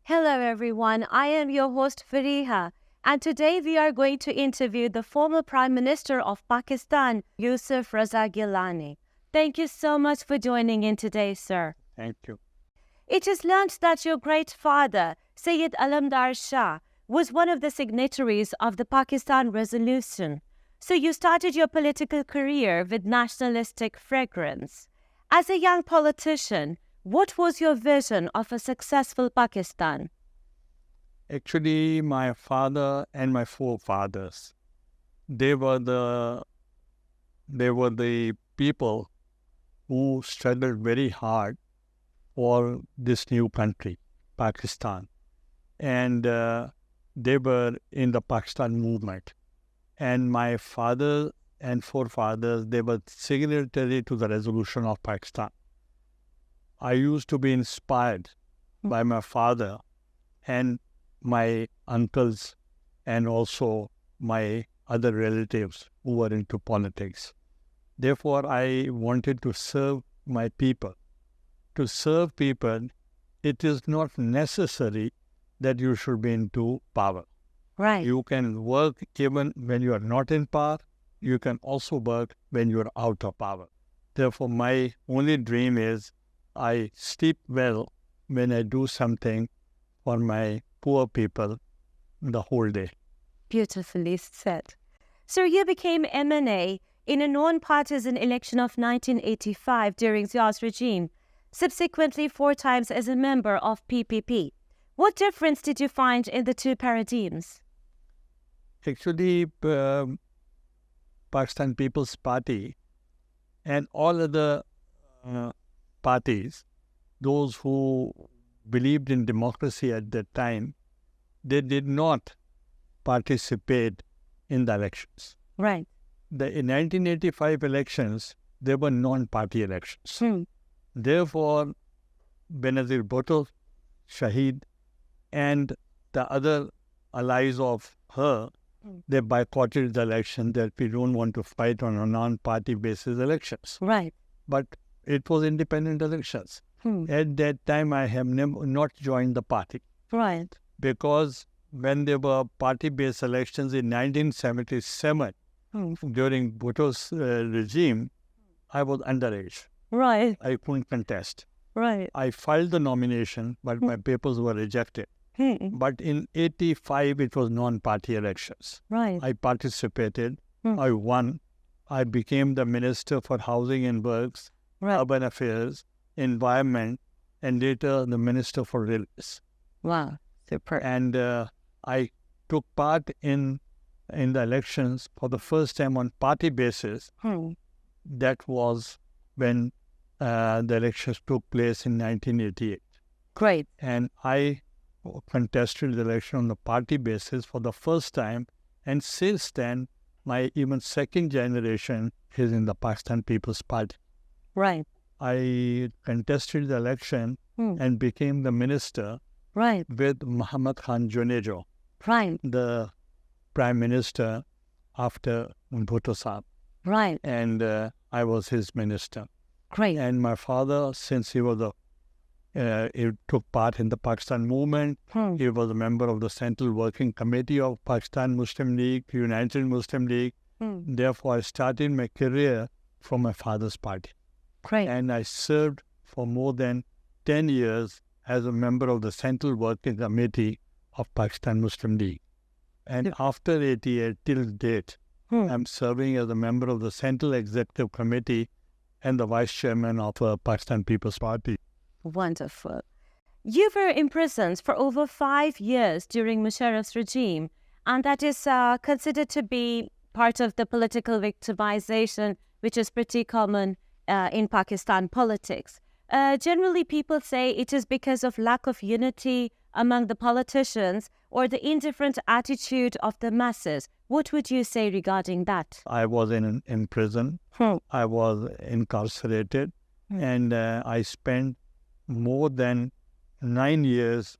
Hello everyone, I am your host Fariha, and today we are going to interview the former Prime Minister of Pakistan, Yousaf Raza Gillani. Thank you so much for joining in today, sir. Thank you. It is learned that your great father, Sayyid Alamdar Shah, was one of the signatories of the Pakistan Resolution. So you started your political career with nationalistic fragrance. As a young politician, what was your vision of a successful Pakistan? Actually, my father and my forefathers, they were the people who struggled very hard for this new country, Pakistan. And they were in the Pakistan movement. And my father and forefathers, they were signatory to the resolution of Pakistan. I used to be inspired by my father and my uncles and also my other relatives who were into politics. Therefore, I wanted to serve my people. To serve people, it is not necessary that you should be into power. Right. You can work even when you are not in power. You can also work when you are out of power. Therefore, my only dream is I sleep well when I do something for my poor people the whole day. Beautifully said. Sir, you became MNA in a non-partisan election of 1985 during Zia's regime, subsequently 4 times as a member of PPP. What difference did you find in the two paradigms? Actually, Pakistan People's Party and all other parties, those who believed in democracy at that time, they did not participate in the elections. Right. In 1985 elections, they were non-party elections. Therefore, Benazir Bhutto, Shahid, and the other allies of her, they boycotted the election that we don't want to fight on a non-party basis elections. Right. But it was independent elections. At that time, I have not joined the party. Right. Because when there were party-based elections in 1977, during Bhutto's regime, I was underage. Right. I couldn't contest. Right. I filed the nomination, but my papers were rejected. But in 85, it was non-party elections. Right. I participated. I won. I became the Minister for Housing and Works, Urban Affairs, Environment, and later the Minister for Railways. Wow. Super. And I took part in the elections for the first time on party basis. That was when the elections took place in 1988. Great. And I contested the election on the party basis for the first time. And since then, my even second generation is in the Pakistan People's Party. Right. I contested the election and became the minister with Muhammad Khan Junejo, the Prime Minister after Bhutto Saab. Right. And I was his minister. Great. And my father, since he was he took part in the Pakistan movement, he was a member of the Central Working Committee of Pakistan Muslim League, United Muslim League. Therefore, I started my career from my father's party. Great. And I served for more than 10 years as a member of the Central Working Committee of Pakistan Muslim League. And after 88 till date, I'm serving as a member of the Central Executive Committee and the Vice Chairman of Pakistan People's Party. Wonderful. You were imprisoned for over 5 years during Musharraf's regime, and that is considered to be part of the political victimization, which is pretty common in Pakistan politics. Generally, people say it is because of lack of unity among the politicians or the indifferent attitude of the masses. What would you say regarding that? I was in prison. I was incarcerated, and I spent more than 9 years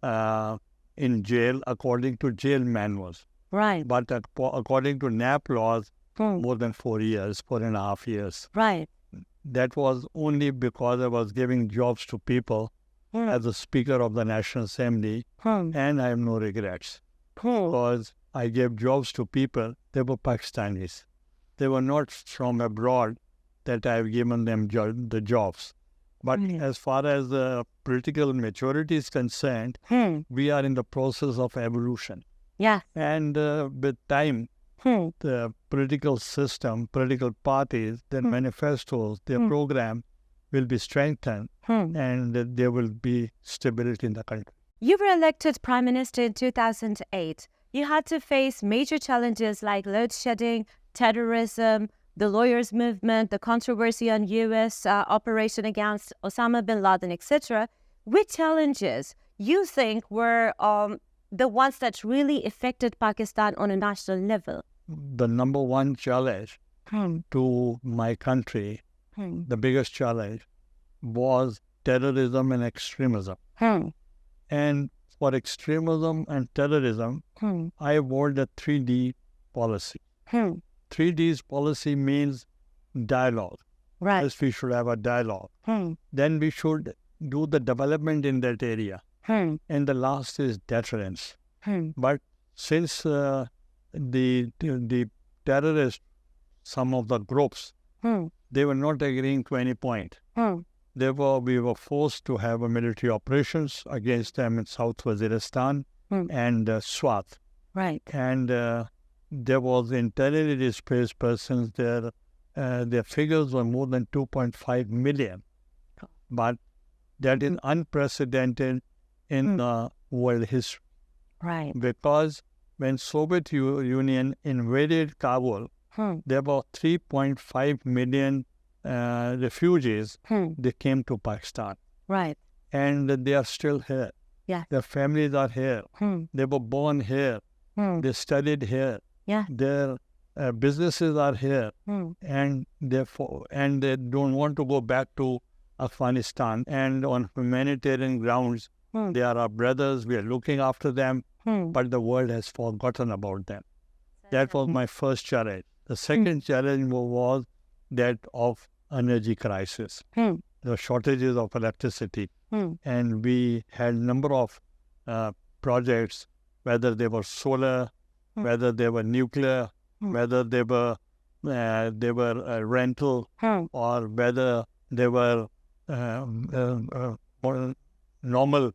in jail according to jail manuals. Right. But according to NAP laws, more than 4 years, 4.5 years. Right. That was only because I was giving jobs to people as a Speaker of the National Assembly, and I have no regrets because I gave jobs to people, they were Pakistanis. They were not from abroad that I have given them the jobs. But as far as the political maturity is concerned, we are in the process of evolution. Yeah. And with time, the political system, political parties, their manifestos, their program will be strengthened and there will be stability in the country. You were elected Prime Minister in 2008. You had to face major challenges like load shedding, terrorism, the lawyers' movement, the controversy on U.S. operation against Osama bin Laden, etc. Which challenges you think were the ones that really affected Pakistan on a national level? The number one challenge to my country, the biggest challenge, was terrorism and extremism. And for extremism and terrorism, I avoid the 3D policy. 3D's policy means dialogue. Right. Yes, we should have a dialogue. Then we should do the development in that area. And the last is deterrence. But since the terrorists, some of the groups, they were not agreeing to any point. Therefore, we were forced to have a military operations against them in South Waziristan and Swat. Right. And there was internally displaced persons there. Their figures were more than 2.5 million. But that is unprecedented in the world history. Right. Because when Soviet Union invaded Kabul, there were 3.5 million refugees. They came to Pakistan. Right. And they are still here. Yeah. Their families are here. They were born here. They studied here. Yeah. Their businesses are here. And therefore, and they don't want to go back to Afghanistan. And on humanitarian grounds, they are our brothers. We are looking after them. But the world has forgotten about them. That was my first challenge. The second challenge was that of energy crisis, the shortages of electricity. And we had a number of projects, whether they were solar, whether they were nuclear, whether they were rental, or whether they were normal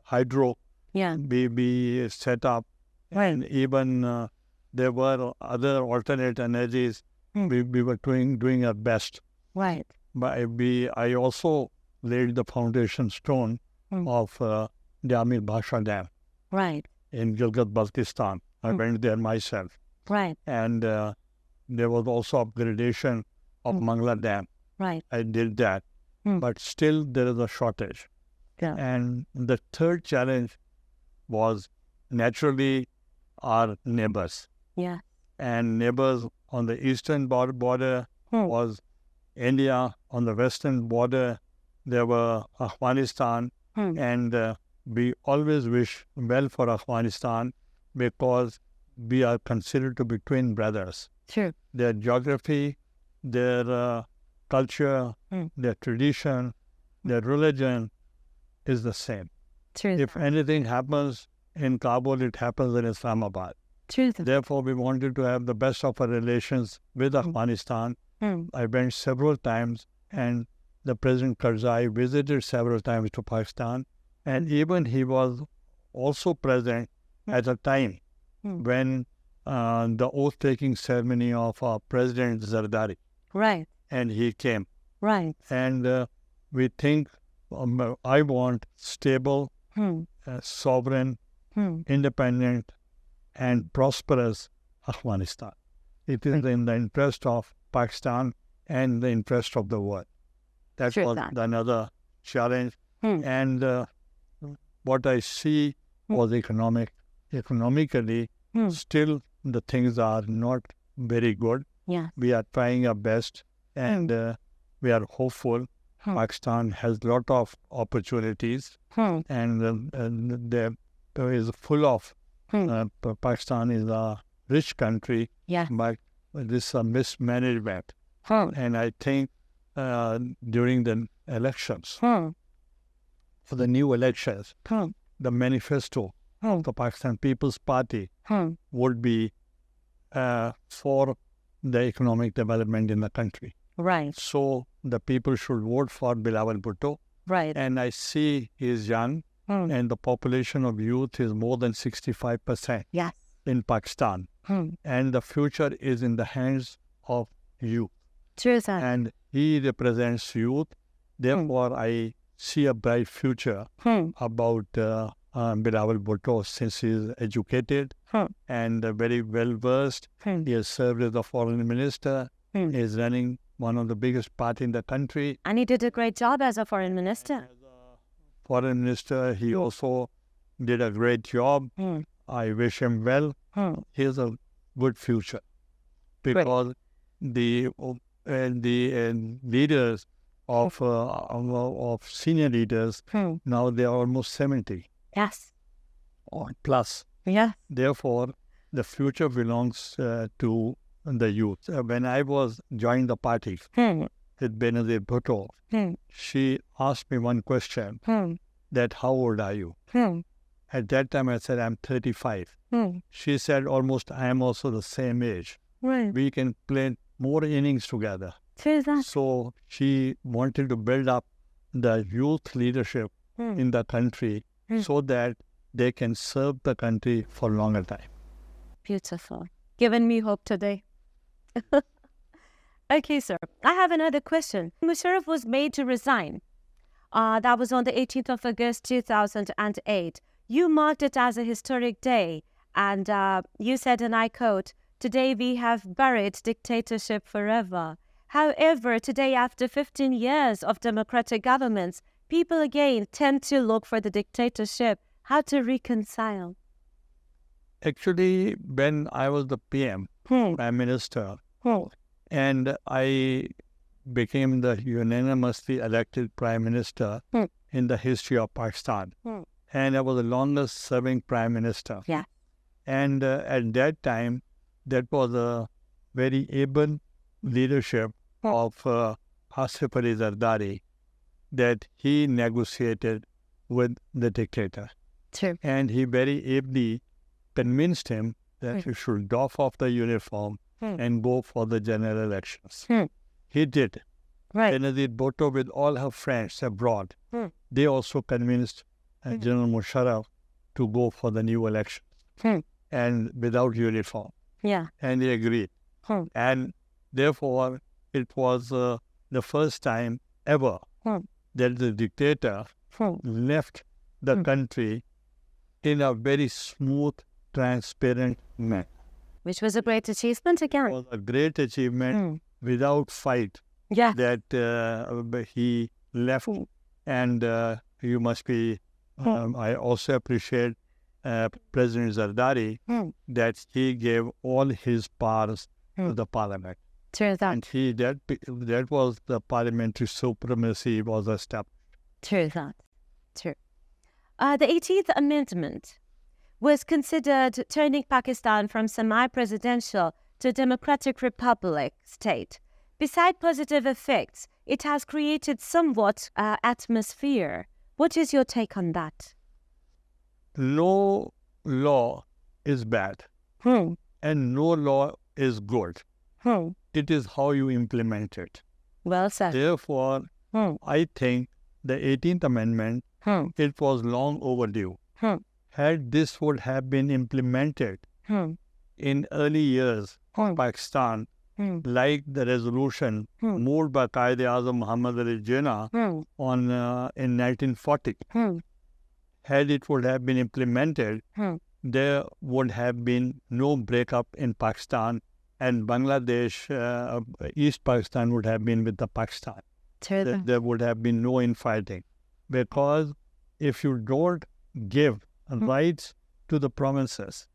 hydro. Yeah. We set up. And even there were other alternate energies. We were doing our best. Right. But I also laid the foundation stone of the Amir Bhasha Dam. Right. In Gilgit-Baltistan. I went there myself. Right. And there was also upgradation of Mangla Dam. Right. I did that. But still there is a shortage. Yeah. And the third challenge was naturally our neighbors. Yeah. And neighbors on the eastern border was India. On the western border, there were Afghanistan. And we always wish well for Afghanistan because we are considered to be twin brothers. Sure. Their geography, their culture, their tradition, their religion is the same. True. If anything happens in Kabul, it happens in Islamabad. True. Therefore, we wanted to have the best of our relations with Afghanistan. I went several times, and the President Karzai visited several times to Pakistan. And even he was also present at a time when the oath-taking ceremony of President Zardari. Right. And he came. Right. And we think I want stable, sovereign, independent, and prosperous Afghanistan. It is in the interest of Pakistan and the interest of the world. That was another challenge. And what I see was economically, still the things are not very good. Yeah. We are trying our best, and we are hopeful. Pakistan has a lot of opportunities, and there is full of. Pakistan is a rich country, but this is a mismanagement. And I think during the elections, Hmm. for the new elections, Hmm. the manifesto of the Pakistan People's Party Hmm. would be for the economic development in the country. Right. So the people should vote for Bilawal Bhutto. Right. And I see he is young, Hmm. and the population of youth is more than 65% Yes. in Pakistan. Hmm. And the future is in the hands of youth. True that. And he represents youth. Therefore, I see a bright future Hmm. about Bilawal Bhutto, since he is educated Hmm. and very well versed. Hmm. He has served as the foreign minister. Hmm. He is running one of the biggest party in the country. And he did a great job as a foreign minister. As a foreign minister, he also did a great job. Hmm. I wish him well. Hmm. He has a good future, because the leaders of senior leaders, Hmm. now they are almost 70 Yes. or plus. Yes. Therefore, the future belongs to the youth. When I was joined the party Hmm. with Benazir Bhutto, Hmm. she asked me one question, Hmm. that how old are you? Hmm. At that time, I said, I'm 35. Hmm. She said, almost I am also the same age. Right. We can play more innings together. True that. So she wanted to build up the youth leadership Hmm. in the country so that they can serve the country for a longer time. Beautiful. Given me hope today. Okay, sir. I have another question. Musharraf was made to resign. That was on the 18th of August 2008. You marked it as a historic day, and you said, and I quote, "Today we have buried dictatorship forever." However, today, after 15 years of democratic governments, people again tend to look for the dictatorship. How to reconcile? Actually, when I was the PM, Prime Minister, and I became the unanimously elected Prime Minister in the history of Pakistan. And I was the longest serving Prime Minister. Yeah. And at that time, that was a very able leadership of Asif Ali Zardari, that he negotiated with the dictator. True. And he very ably convinced him that he should doff off the uniform and go for the general elections. He did. Right. Benazir Bhutto, with all her friends abroad, they also convinced General Musharraf to go for the new elections and without uniform. Yeah. And he agreed. And therefore, it was the first time ever that the dictator left the country in a very smooth, transparent manner. Which was a great achievement again. It was a great achievement without fight. Yeah. That he left, and you must be. I also appreciate President Zardari that he gave all his powers to the parliament. True that. And that was the parliamentary supremacy was established. True that. True. The 18th Amendment was considered turning Pakistan from semi-presidential to democratic republic state. Beside positive effects, it has created somewhat atmosphere. What is your take on that? No law is bad, and no law is good. It is how you implement it. Well said. Therefore, I think the 18th Amendment, it was long overdue. Had this would have been implemented in early years of Pakistan, like the resolution moved by Qaid-e-Azam Muhammad Ali Jinnah in 1940, had it would have been implemented, there would have been no breakup in Pakistan, and Bangladesh, East Pakistan would have been with the Pakistan. There would have been no infighting, because if you don't give rights to the provinces,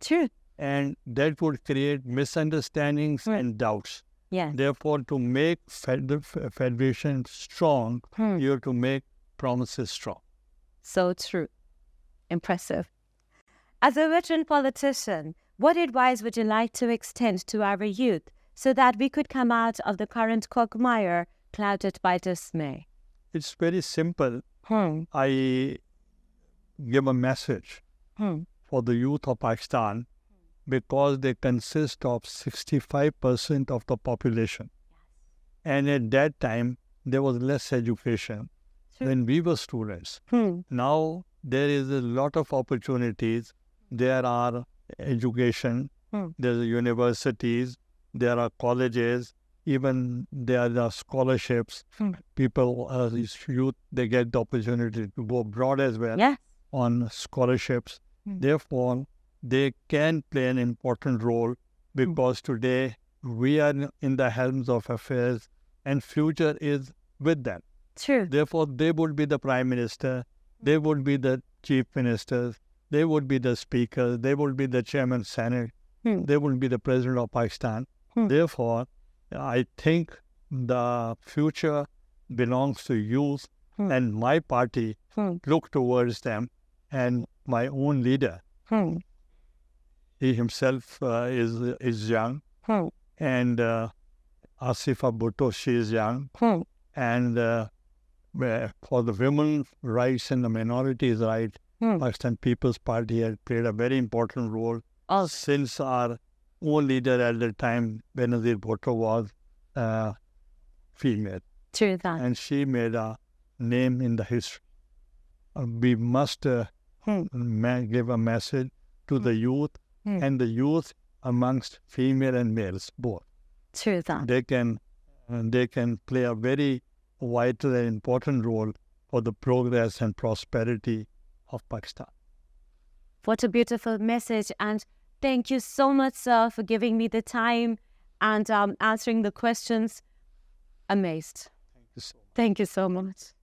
and that would create misunderstandings and doubts. Yeah. Therefore, to make federation strong, you have to make provinces strong. So true. Impressive. As a veteran politician, what advice would you like to extend to our youth so that we could come out of the current quagmire clouded by dismay? it's very simple. I give a message for the youth of Pakistan because they consist of 65% of the population. And at that time, there was less education when we were students. Now, there is a lot of opportunities. There are education, there are universities, there are colleges, even there are scholarships. People, youth, they get the opportunity to go abroad as well on scholarships. Therefore, they can play an important role because today we are in the helms of affairs and future is with them. True. Therefore, they would be the Prime Minister, they would be the Chief Ministers, they would be the Speakers, they would be the Chairman Senate, they would be the President of Pakistan. Therefore, I think the future belongs to youth and my party look towards them, and my own leader. He himself is young, and Asifa Bhutto, she is young, and for the women's rights and the minorities' rights, Pakistan People's Party has played a very important role since our own leader at the time, Benazir Bhutto, was female. True that. And she made a name in the history. We must give a message to the youth and the youth amongst female and males both. True that. They can play a very vital and important role for the progress and prosperity of Pakistan. What a beautiful message, and thank you so much, sir, for giving me the time and answering the questions. Amazed. Thank you so much. Thank you so much.